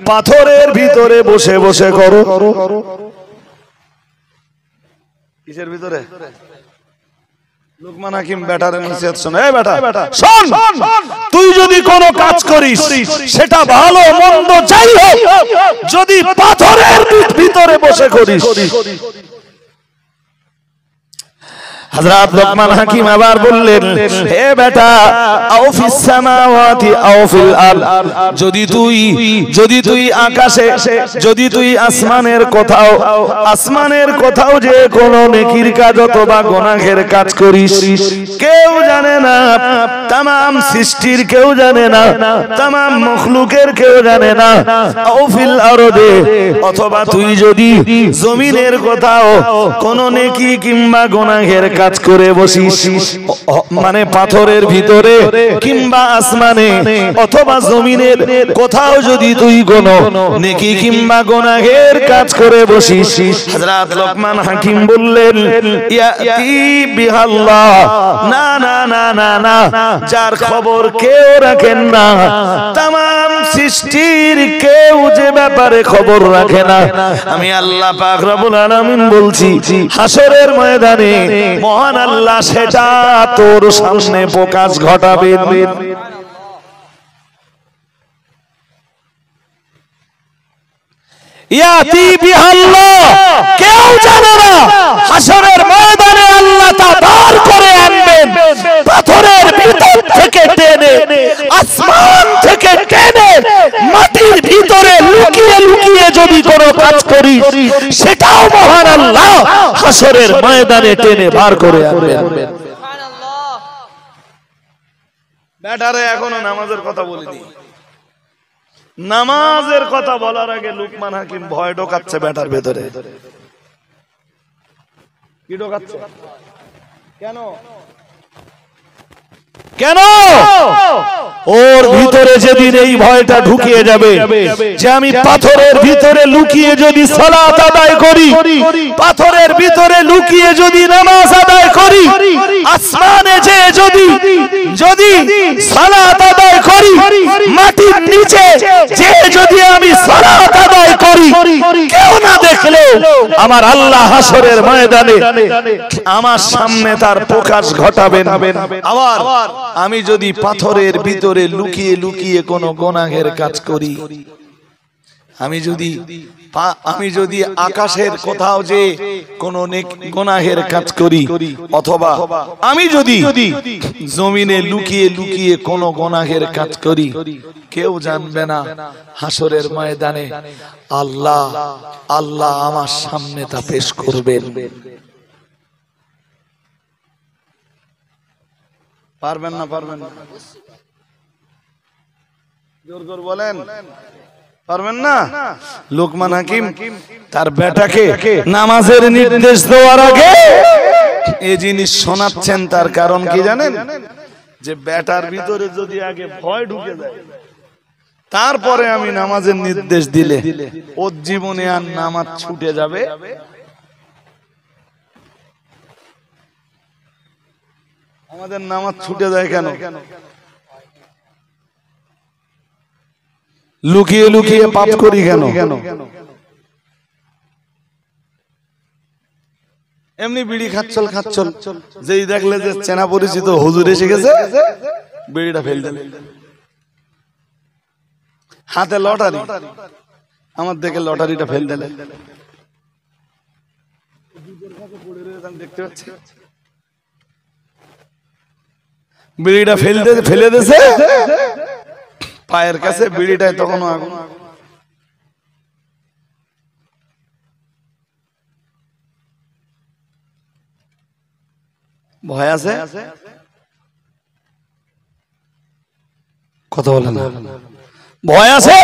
পাথরের ভিতরে বসে বসে করো। কিসের ভিতরে? লুকমান হাকিম বেটার নসিহত শোনে, এই বেটা শোন, তুই যদি কোনো কাজ করিস সেটা ভালো মন্দ যাই হোক, যদি পাথরের ভিতরে বসে করিস। হযরত লুকমান হাকিম আবার বললেন, হে বেটা, আও ফিস সামাওয়াতি আও ফিল আরদ, যদি তুই আকাশে, যদি তুই আসমানের কোথাও যে কোনো নেকির কাজ অথবা গুনাহের কাজ করিস, কেউ জানে না, तमाम সৃষ্টির কেউ জানে না, तमाम মখলুকের কেউ জানে না। আও ফিল আরদে, অথবা তুই যদি জমিনের কোথাও কোনো নেকি কিংবা গুনাহের কাজ করে বসিস, মানে পাথরের ভিতরে কিংবা আসমানে অথবা জমিনের কোথাও যদি তুই কোনো নেকি কিংবা গুনাহের কাজ করে বসিস, হযরত লুকমান হাকিম বললেন, ইয়াতি বিহাল্লাহ, না না না না না, যার খবর কেউ রাখেন না, तमाम সৃষ্টির কেউ যে ব্যাপারে খবর রাখে না, আমি আল্লাহ পাক রব্বুল আলামিন বলছি, হাসরের ময়দানে মহান আল্লাহ সেটা তোর সামনে প্রকাশ ঘটাবেন। ইয়াতি বিহাল্লাহ, কেউ জানে না, হাসরের ময়দানে আল্লাহ তা বার করে আনবেন, পাথরের ভিতর থেকে টেনে, আসমান থেকে টেনে, মাটির ভিতরে লুকিয়ে লুকিয়ে যদি কোনো কাজ করি, সেটাও মহান আল্লাহ হাসরের ময়দানে টেনে বার করে আনবেন। সুবহানাল্লাহ। ব্যাটারে এখনো নামাজের কথা বলিনি। নামাজের কথা বলার আগে লুকমান হাকিম ভয় ঢোকাচ্ছে ব্যাটার ভেতরে। কি ঢোকাচ্ছে? কেন? কেন? ওর ভিতরে যেদিন এই ভয়টা ঢুকিয়ে যাবে যে আমি পাথরের ভিতরে লুকিয়ে যদি সালাত আদায় করি, পাথরের ভিতরে লুকিয়ে যদি নামাজ আদায় করি, আসমানে যে যদি সালাত আদায় করি, মাটির নিচে যে যদি আমি সালাত আদায় করি, কেউ না দেখলে আমার আল্লাহ হাসরের ময়দানে আমার সামনে তার প্রকাশ ঘটাবেন। আবার আমি যদি পাথরের ভিতরে লুকিয়ে লুকিয়ে কোনো গুনাহের কাজ করি, আমি যদি আকাশের কোথাও যে কোনো গুনাহের কাজ করি, অথবা আমি যদি জমিনে লুকিয়ে লুকিয়ে কোনো গুনাহের কাজ করি, কেউ জানবে না, হাসরের ময়দানে আল্লাহ আমার সামনে তা পেশ করবেন। পারবেন না? পারবেন না? জোর করে বলেন, পারবেন না? লুকমান হাকিম তার বেটাকে নামাজের নির্দেশ দেওয়ার আগে এই জিনিস শোনাচ্ছেন। তার কারণ কি জানেন? যে বেটার ভিতরে যদি আগে ভয় ঢুকে যায়, তারপরে আমি নামাজের নির্দেশ দিলে ওর জীবনে আর নামাজ ছুটে যাবে। আমাদের নামাজ ছুটে যায় কেন? লুকিয়ে লুকিয়ে পাপ করি কেন? এমনি বিড়ি খাচ্ছল যেই দেখলে যে চেনা পরিচিত হুজুর এসে গেছে, বিড়িটা ফেল দিল। হাতে লটারি, আমার দেখে লটারিটা ফেল দিলে, দেখতে পাচ্ছি বিড়িটা ফেলে দিয়েছে পায়ের কাছে, বিড়িটায় তখন আগুন। ভয় আছে? কথা বলে না। ভয় আছে?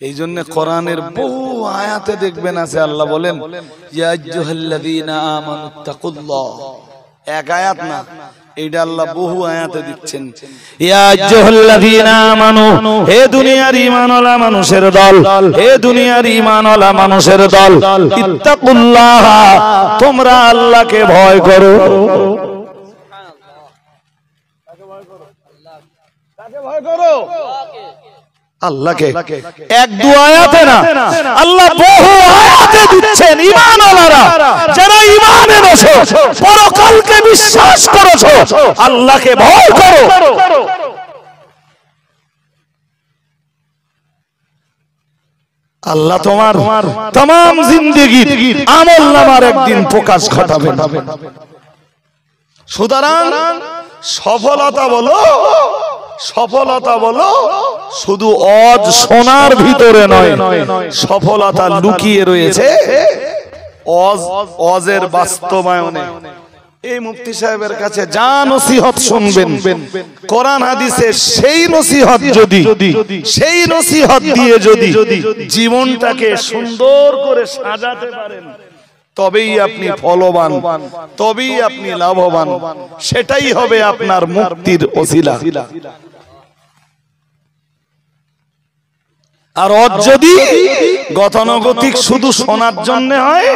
এই জন্য কোরআনের বহু আয়াতে দেখবেন আছে, আল্লাহ বলেন, ইয়া আইয়ুহাল্লাযীনা আমানুত্তাকুল্লাহ। এক আয়াত না, এইটা আল্লাহ বহু আয়াতে দিচ্ছেন। ইয়া আইয়ুহাল্লাযীনা আমানু, হে দুনিয়ার ঈমানওয়ালা মানুষের দল, হে দুনিয়ার ঈমানওয়ালা মানুষের দল, ইত্তাকুল্লাহ, তোমরা আল্লাহকে ভয় করো। কাকে ভয় করো? আল্লাহকে। এক দু আয়াতে না, আল্লাহ বহু আয়াতে দিচ্ছেন ঈমানওয়ালারা যারা ঈমান এনেছো, পরকালকে বিশ্বাস করেছো, আল্লাহকে ভয় করো। আল্লাহ তোমার तमाम জিন্দেগীর আমলনামার একদিন প্রকাশ ঘটাবেন। সুতরাং সফলতা বলো শুধু অজ সোনার ভিতরে নয়, সফলতা লুকিয়ে রয়েছে অজের বাস্তবায়নে। এই মুফতি সাহেবের কাছে যা নসিহত শুনবেন, কোরআন হাদিসে সেই নসিহত দিয়ে যদি জীবনটাকে সুন্দর করে সাজাতে পারেন, তবেই আপনি ফলবান, তবেই আপনি লাভবান, সেটাই হবে আপনার মুক্তির ওসিলা। আর যদি গতানুগতিক শুধু শোনার জন্য হয়,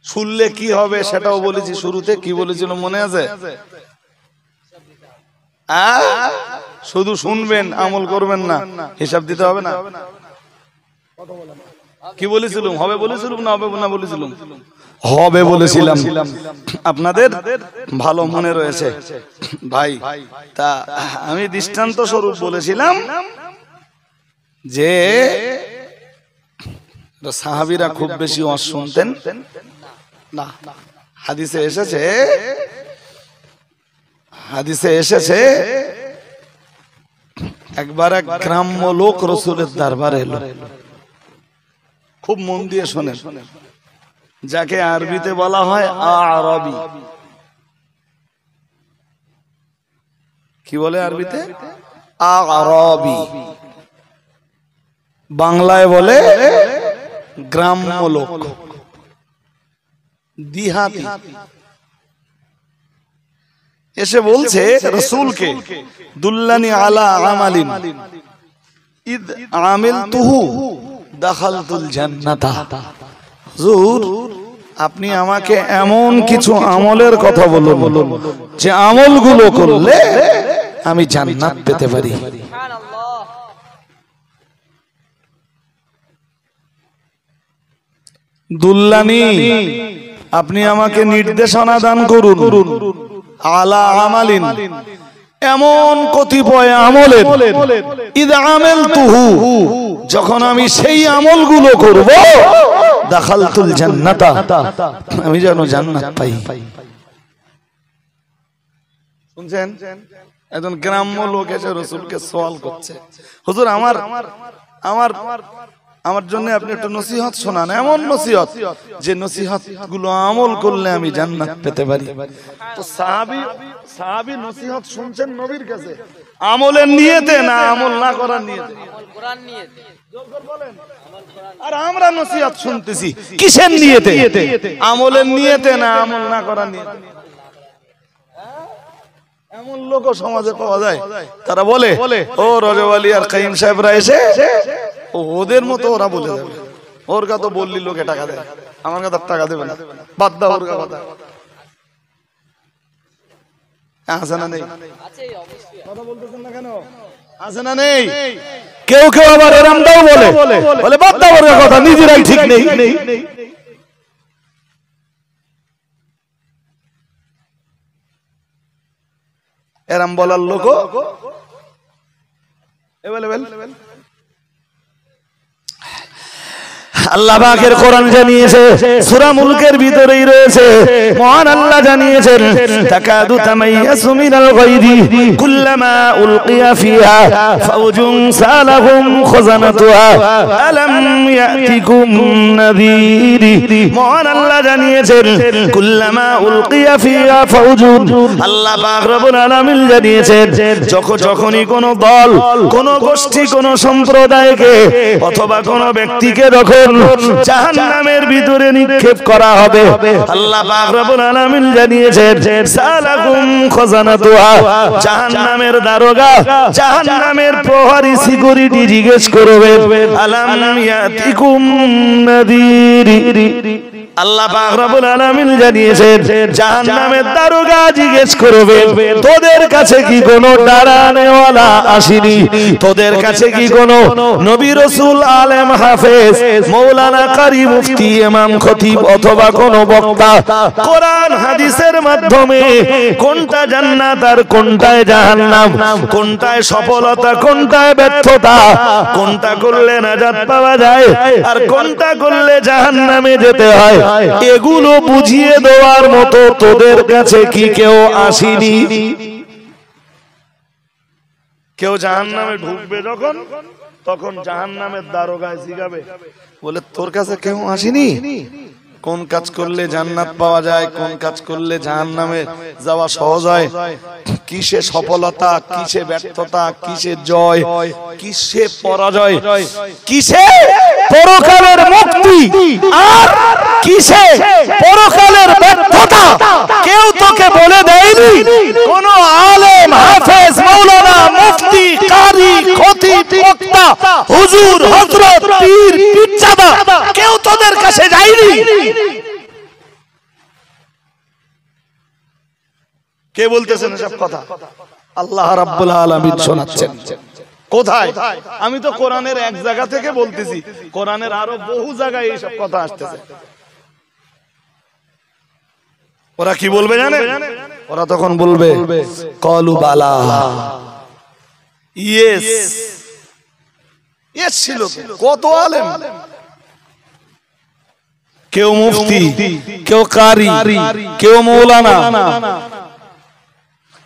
শুনলে কি হবে সেটাও বলেছি শুরুতে। কি বলেছিল মনে আছে? শুধু শুনবেন, আমল করবেন না, হিসাব দিতে হবে না। কি বলেছিলাম? হবে বলেছিলাম না হবে না বলেছিলাম? হবে বলেছিলাম। আপনাদের ভালো মনে রয়েছে ভাই। তা আমি দৃষ্টান্ত স্বরূপ বলেছিলাম যে সাহাবীরা খুব বেশি ওয়াজ শুনতেন না। হাদিসে এসেছে একবার এক গ্রাম্য লোক রাসূলের দরবারে এলো। খুব মন দিয়ে শোনেন, যাকে আরবিতে বলা হয় আরবি। কি বলে আরবিতে? আরবি। বাংলায় বলে গ্রাম্য লোক, দিহাতি। এসে বলছে রাসূলকে, দুল্লানি আলা আমালিন ইদ আমিলতুহু দাখালতুল জান্নাতা। হুজুর, আপনি আমাকে এমন কিছু আমলের কথা বলুন যে আমলগুলো করলে আমি জান্নাত পেতে পারি। দুল্লানি, আপনি আমাকে নির্দেশনা দান করুন আলা আমালিন, এমন কতিপয় আমলের, ইদা আমিলতুহু, যখন আমি সেই আমলগুলো করব, দাখালতুল জান্নাতা, আমি যেন জান্নাত পাই। শুনছেন? একজন গ্রাম্য লোক এসে রাসূলকে সওয়াল করছে, হুজুর আমার জন্য আপনি একটা নসিহত শোনান, এমন নসিহত যে নসিহত গুলো আমল করলে আমি জান্নাত পেতে পারি। তো সাহাবী নসিহত শুনছেন নবীর কাছে, আমলের নিয়তে না আমল না করার নিয়তে? কোরআন নিয়তে। আর আমরা নসিহত শুনতেছি কিসের নিয়তে? আমলের নিয়তে না আমল না করার নিয়তে? এমন লোক সমাজে পাওয়া যায়, তারা বলে ও রজব আলী আর কাইম সাহেবরা এসে ওদের মতো ওরা বলে যাবে, ওর কথা বললি লোকে টাকা দেয়, আমার কথা টাকা দেবে না, বাদ দাও ওর কথা। আছে না নেই? কথা বলতেছেন না কেন? আছে না নেই? কেউ কেউ আবার এরমটাও বলে বাদ দাও ওর কথা, নিজেরাই ঠিক নেই। এরম বলার লোক আল্লাহ পাকের কোরআন জানিয়েছে, সূরা মুলকের ভিতরেই রয়েছে, মহান আল্লাহ জানিয়েছেন, তাকাদু তামাইয়াসু মিনাল গায়দি কুল্লামা উলকিয়া ফিহা ফাওজুন সালাহুম খাজানাতুহা আলাম ইয়াতিকুম নাযীর। মহান আল্লাহ জানিয়েছেন, কুল্লামা উলকিয়া ফিহা ফাওজুন, আল্লাহ পাক রব্বুল আলামিন জানিয়েছেন, যখনই কোন দল, কোন গোষ্ঠী, কোন সম্প্রদায়কে অথবা কোন ব্যক্তিকে যখন জাহান্নামের ভিতরে নিক্ষেপ করা হবে, আল্লাহ পাক রব্বুল আলামিন জানিয়েছেন, সালাকুম খাজানাতুহা, জাহান্নামের দারোগা, জাহান্নামের প্রহরী, সিকিউরিটি জিজ্ঞেস করবে, আলাম ইয়াতিকুম নাযীর, আল্লাহ পাক রব্বুল আলামিন জানিয়েছেন জাহান্নামের দারোগা জিজ্ঞেস করবে তোদের কাছে কি কোনো ডারানেওয়ালা আসেনি, তোদের কাছে কি কোনো নবী রাসূল আলেম হাফেজ মাওলানা কারি মুফতি ইমাম খতিব অথবা কোনো বক্তা কোরআন হাদিসের মাধ্যমে কোনটা জান্নাত আর কোনটায় জাহান্নাম, কোনটায় সফলতা কোনটায় ব্যর্থতা, কোনটা করলে নাজাত পাওয়া যায় আর কোনটা করলে জাহান্নামে যেতে হয়, এগুলো বুঝিয়ে দেওয়ার মতো তোদের কাছে কি কেউ আসেনি? কেউ জাহান্নামে ঢুকবে যখন তখন জাহান্নামের দারোগায় জিগাবে বলে তোর কাছে কেউ আসেনি? কোন কাজ করলে জান্নাত পাওয়া যায়, কোন কাজ করলে জাহান্নামে যাওয়া সহজ হয়, কিসে সফলতা, কিসে ব্যর্থতা, কিসে জয়, কিসে পরাজয়, কিসে পরকালের মুক্তি আর কিসে পরকালের ব্যর্থতা কেউ তোকে বলে দেয়নি? কোন আলেম হাফেজ মাওলানা মুফতি কারি খতিব বক্তা হুজুর হযরত পীর পীরজাদা কেউ তোদের কাছে যায়নি? কে বলতেছেন এসব কথা? আল্লাহ রাব্বুল আলামিন শোনাচ্ছেন। কোথায়? আমি তো কোরআনের এক জায়গা থেকে বলতেছি, কোরআনের আরো বহু জায়গায় এইসব কথা আসতেছে। ওরা কি বলবে জানেন? ওরা তখন বলবে কলু বালা, ইয়েস ইয়েস ছিল। কত আলেম, কেউ মুফতি, কেউ কারি, কেউ মাওলানা,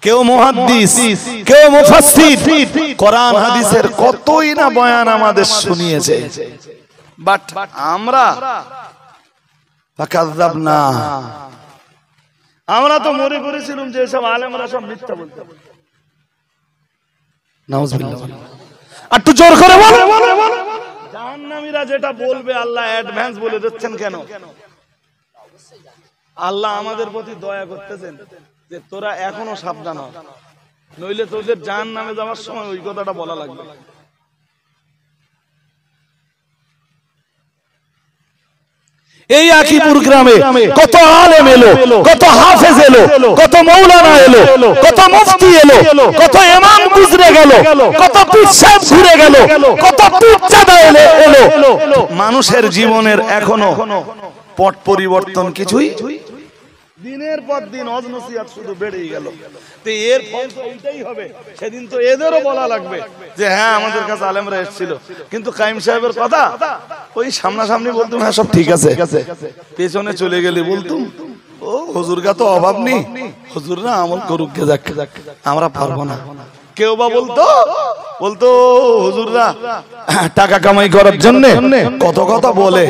কেউ মুহাদ্দিস, কেউ মুফাসসির, কোরআন হাদিসের কতই না বয়ান আমাদের শুনিয়েছে, বাট আমরা ফাকাযাবনা, আমরা তো মনে করেছিলাম যে সব আলেমরা সব মিথ্যা বলতে। নাউজুবিল্লাহ। একটু জোর করে বল। জাহান্নামীরা যেটা বলবে আল্লাহ অ্যাডভান্স বলে দিচ্ছেন কেন? আল্লাহ আমাদের প্রতি দয়া করতেছেন যে তোরা এখনো সাবধান হ, নইলে তোদের জাহান্নামে যাওয়ার সময় ওই কথাটা বলা লাগবে। এই আকিপুর গ্রামে কত আলেম এলো, কত হাফেজ এলো, কত মাওলানা এলো, কত মুফতি এলো, কত ইমাম গুজরে গেল, কত পীর সাহেব ঘুরে গেল, কত পীরজাদা এলো। মানুষের জীবনের এখনো পট পরিবর্তন কিছুই, দিনের পর দিন অজনসিয়াত শুধু বেড়েই গেল। তো এর ফল তো এইটাই হবে, সেদিন তো এদেরও বলা লাগবে যে হ্যাঁ আমাদের কাছে আলেমরা এসেছিল, কিন্তু কাইম সাহেবের কথা ওই সামনাসামনি বলতুম হ্যাঁ সব ঠিক আছে, পেছনে চলে গেলে বলতুম ও হুজুরগা তো অভাব নেই, হুজুররা আমল করুক গে যাক, আমরা পারবো না। কেউ বা বলতো হুজুররা টাকা কামাই করার জন্য কত কথা বলে,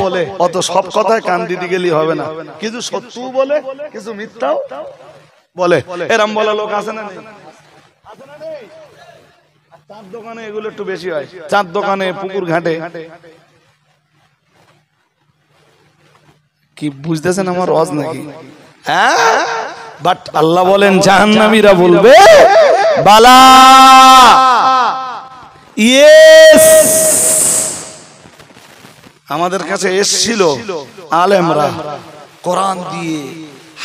অত সব কথায় কান দিতে গেলে হবে না, কিছু সত্যও বলে কিছু মিথ্যাও বলে। এরম বলা লোক আছে না? চার দোকানে এগুলো একটু বেশি হয়, চার দোকানে, পুকুর ঘাটে। কি বুঝতেছেন আমার ওয়াজ নাকি? হ্যাঁ, বাট আল্লাহ বলেন জাহান্নামীরা বলবে বালা, ইয়েস, আমাদের কাছে এসেছিল আলেমরা, কোরআন দিয়ে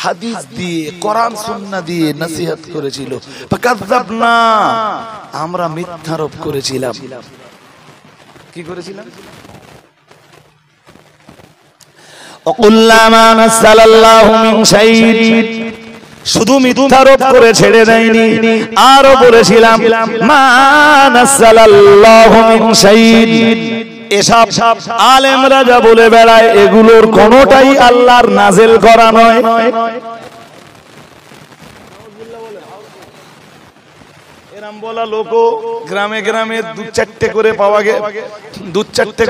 হাদিস দিয়ে কোরআন সুন্নাহ দিয়ে নসিহত করেছিল, ফাকাযাবনা, আমরা মিথ্যারোপ করেছিলাম। কি করেছিলাম? ওয়াকুল্লামা নাযালাল্লাহু মিন শাইইন, শুধু মিথ্যারোপ করে ছেড়ে দেয়নি, আরো বলেছিলাম মা নাযালাল্লাহু মিন শাইইন। এসব আলেমরা যা বলে বেড়ায় এগুলোর কোনোটাই আল্লাহর নাজেল করা নয়। এরম বলা লোক গ্রামে গ্রামে দু চারটে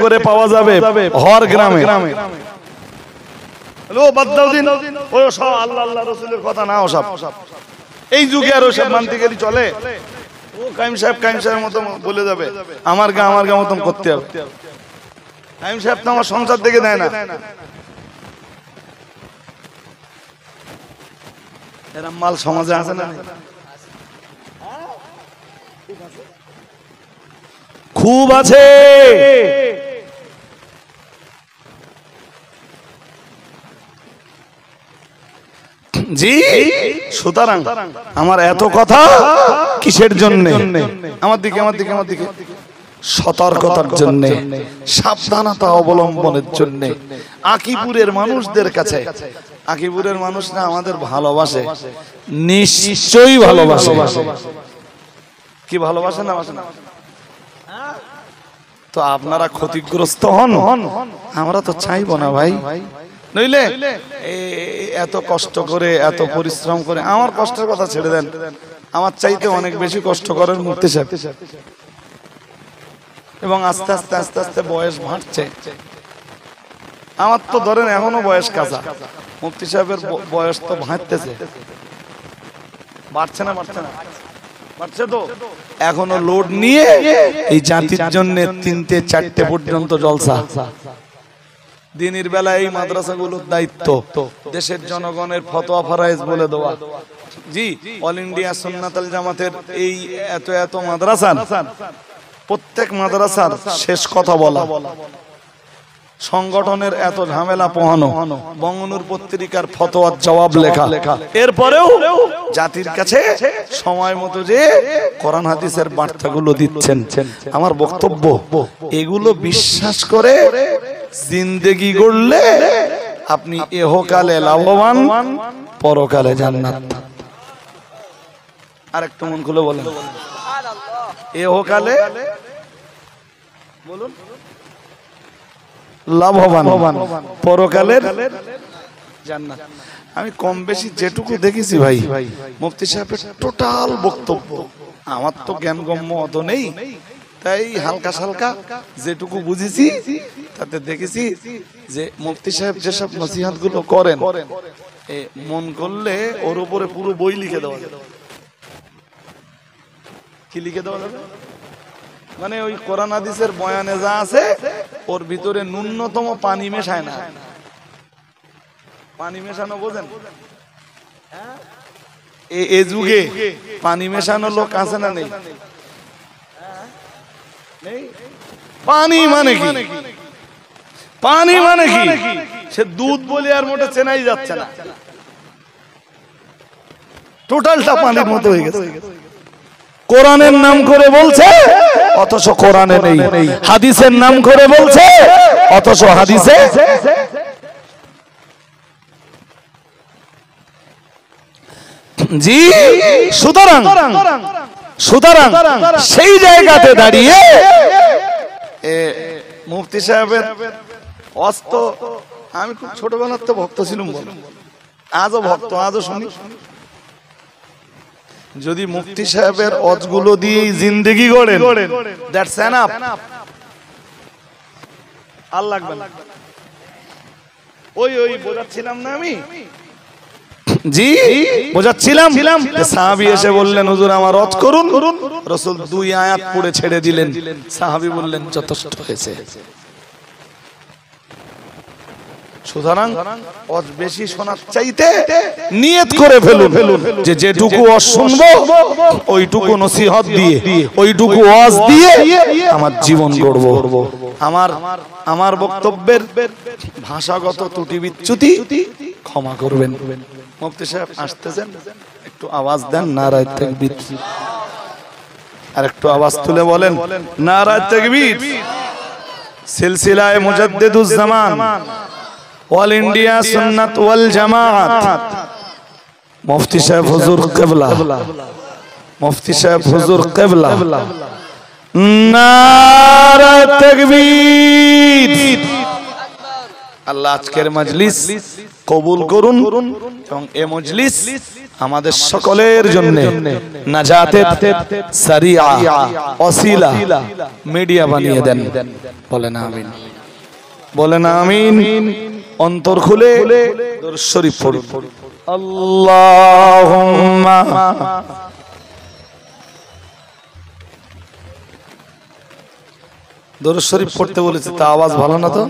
করে পাওয়া যাবে হর গ্রামে। আল্লাহ রসুলের কথা না, ওসব এই যুগে আর ওসব মানতে গেলে চলে? ও কাইম সাহেব মতো বলে যাবে আমার গা মতন করতে হবে। কাইম সাহেব তো আমার সংসার দেখে দেয় না। এরম মাল সমাজে আছে না? খুব আছে। জি, সুতরাং আমার এত কথা কিসের জন্য? আমার দিকে সতর্কতার জন্য, সাবধানতা অবলম্বনের জন্য। আকিপুরের মানুষদের কাছে, আকিপুরের মানুষরা আমাদের ভালোবাসে, নিশ্চয়ই ভালোবাসে। কি ভালোবাসে না? তো আপনারা ক্ষতিগ্রস্ত হন, আমরা তো চাইবো না ভাই। নইলে এত কষ্ট করে, এত পরিশ্রম করে, আমার কষ্টের কথা ছেড়ে দেন, আমার চাইতে অনেক বেশি কষ্ট করেন মুফতি সাহেব। এবং আস্তে আস্তে আস্তে আস্তে বয়স বাড়ছে। আমার তো ধরেন এখনো বয়স কাঁচা, মুফতি সাহেবের বয়স তো বাড়তেছে। বাড়ছে না? বাড়ছে তো। এখনো লোড নিয়ে এই জাতির জন্য 3টে 4টে পর্যন্ত জলসা। দিনের বেলা এই মাদ্রাসাগুলোর দায়িত্ব দেশের জনগণের ফতোয়া ফারায়েজ বলে দেওয়া। জি, অল ইন্ডিয়া সুন্নাতুল জামাতের এই এত মাদ্রাসা, প্রত্যেক মাদ্রাসার শেষ কথা বলা, সংগঠনের এত ঝামেলা পোহানো, বঙ্গনুর পত্রিকার ফতোয়ার জবাব লেখা, এরপরেও জাতির কাছে সময় মতো যে কোরআন হাদিসের বার্তাগুলো দিচ্ছেন। আমার বক্তব্য, এগুলো বিশ্বাস করে জিন্দেগি গড়লে আপনি ইহকালে লাভবান, পরকালে জান্নাত। আরেকটু মন খুলে বলেন, ইহকালে বলুন লাভবান, পরকালের জান্নাত। আমি কম বেশি যেটুকু দেখেছি ভাই, মুফতি সাহেবের টোটাল বক্তব্য, আমার তো জ্ঞানগম্য অত নেই, তাই হালকা সালকা যেটুকু বুঝেছি তাতে দেখেছি যে মুফতি সাহেব যেসব নসিহত গুলো করেন, মন করলে ওর উপরে পুরো বই লিখে দেওয়া যাবে। কি লিখে দেওয়া যাবে? মানে ওই কোরআন হাদিসের বয়ানে যা আছে ওর ভিতরে ন্যূনতম পানি মেশায় না। পানি মেশানো বোঝেন? এ যুগে পানি মেশানো লোক আছে না নেই? পানি মানে কি? পানি মানে কি? সে দুধ বলে আর মোটা চেনাই যাচ্ছে না, টোটালটা পানির মতো হয়ে গেছে। কোরআনের নাম করে বলছে অথচ কোরআনে নেই, হাদিসের নাম করে বলছে অথচ হাদিসে। জি, সুতরাং সেই জায়গাতে দাঁড়িয়ে মুফতি সাহেবের অস্ত, আমি খুব ছোটবেলার তো ভক্ত ছিলাম, আজও ভক্ত, আজও শুনি। যদি মুফতি সাহেবের অজগুলো দিয়ে জিন্দেগি গড়েন, দ্যাটস এনাফ। আর লাগবে না। ওই বোঝাচ্ছিলাম না আমি? জি, বোঝাচ্ছিলাম। সাহাবী এসে বললেন, হুজুর আমার ওয়াজ করুন। রাসূল 2 আয়াত পড়ে ছেড়ে দিলেন। সাহাবী বললেন, যথেষ্ট হয়েছে। সুতরাং ওয়াজ বেশি শোনার চাইতে নিয়ত করে ফেলুন যে যেটুকু ওয়াজ শুনবো ওইটুকু নসিহত দিয়ে, ওইটুকু ওয়াজ দিয়ে আমার জীবন গড়বো। আমার বক্তব্যের ভাষাগত ত্রুটি বিচ্যুতি ক্ষমা করবেন। মুফতি সাহেব আসতেছেন, একটু আওয়াজ দেন, নারায়ে তাকবীর। আর একটু আওয়াজ তুলে বলেন, নারায়ে তাকবীর। সিলসিলায়ে মুজাদ্দিদুজ জামান অল ইন্ডিয়া সুন্নাত ওয়াল জামাত, মুফতি সাহেব হুজুর কিবলা, মুফতি সাহেব হুজুর কিবলা, নারায়ে তাকবীর। আল্লাহ আজকের মজলিস কবুল করুন এবং এই মজলিস আমাদের সকলের জন্য নাজাতের সারিয়া ওসিলা মিডিয়া বানিয়ে দেন। বলেন আমিন, বলেন আমিন। অন্তর খুলে দরুদ শরীফ পড়ুন। আল্লাহুম্মা দরুদ শরীফ পড়তে বলেছে, তা আওয়াজ ভালো না তো?